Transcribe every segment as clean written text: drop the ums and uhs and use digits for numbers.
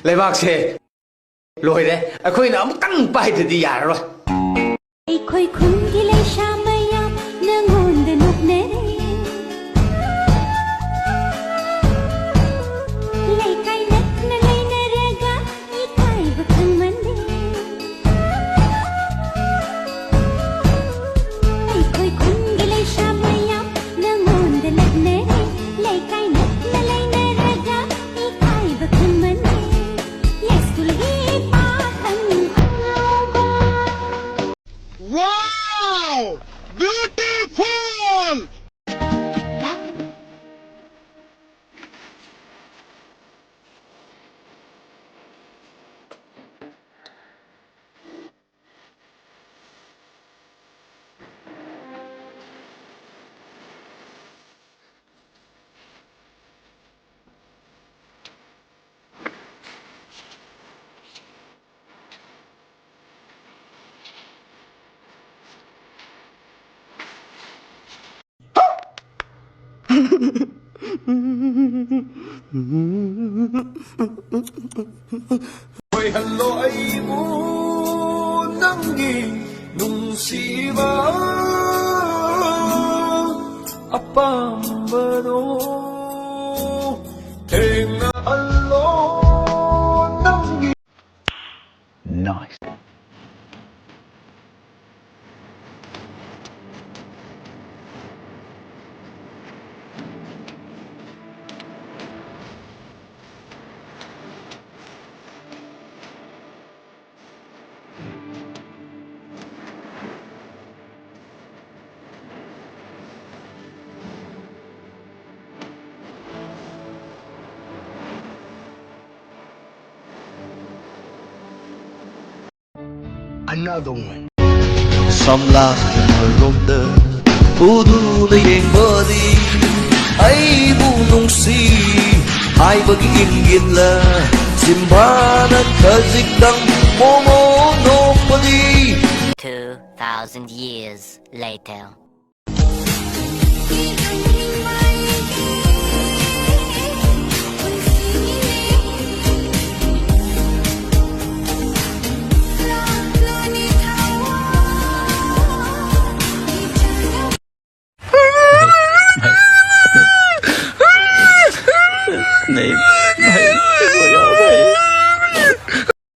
Leibakse loire akoina amutang paidadi yararoi ꯑꯩꯈꯣꯏ ꯈꯨꯟꯒꯤ ꯂꯩꯁꯥ ꯃꯌꯥꯝ ꯅꯪꯉꯣꯟꯗ ꯅꯣꯛꯅꯔꯦ ꯂꯩꯀꯥꯏ ꯅꯛꯅ ꯂꯩꯅꯔꯒ ꯏꯀꯥꯏꯕ ꯈꯪꯃꯟꯗꯦ ꯑꯩꯈꯣꯏ ꯈꯨꯟꯒꯤ ꯂꯩꯁꯥ ꯃꯌꯥꯝ ꯅꯪꯉꯣꯟꯗ ꯂꯛꯅꯔꯦ ꯂꯩꯀꯥꯏ ꯅꯛꯅ ꯂꯩꯅꯔꯒ ꯏꯀꯥꯏꯕ ꯈꯪꯃꯟꯗꯦ ꯌꯥꯏꯁ꯭ꯀꯨꯜꯒꯤ ꯄꯥꯈꯪ ꯑꯉꯥꯎꯕ Wow! Beautiful! Hoy hello aibu nangi nungsiba apambado tenga allo nangi. Nice. Another one. Samlaharomda Uduna yengbadi Aibu nungsi Aibagi ingin la Simbana kazikdang Momo nopadi 2,000 years later.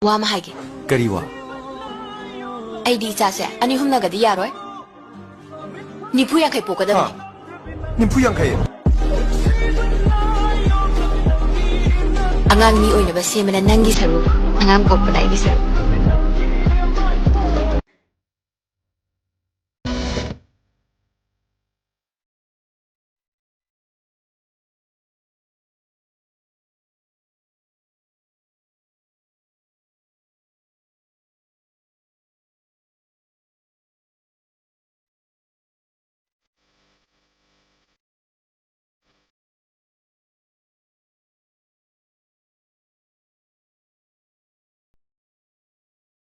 Wa ma haige Kari wa ai di cha se ani humna ga di yaroi nipu yang kai pokada ni Nimpu yang kaya. angang ni oina ba se mana nangi saru angang ko pa dai ni saru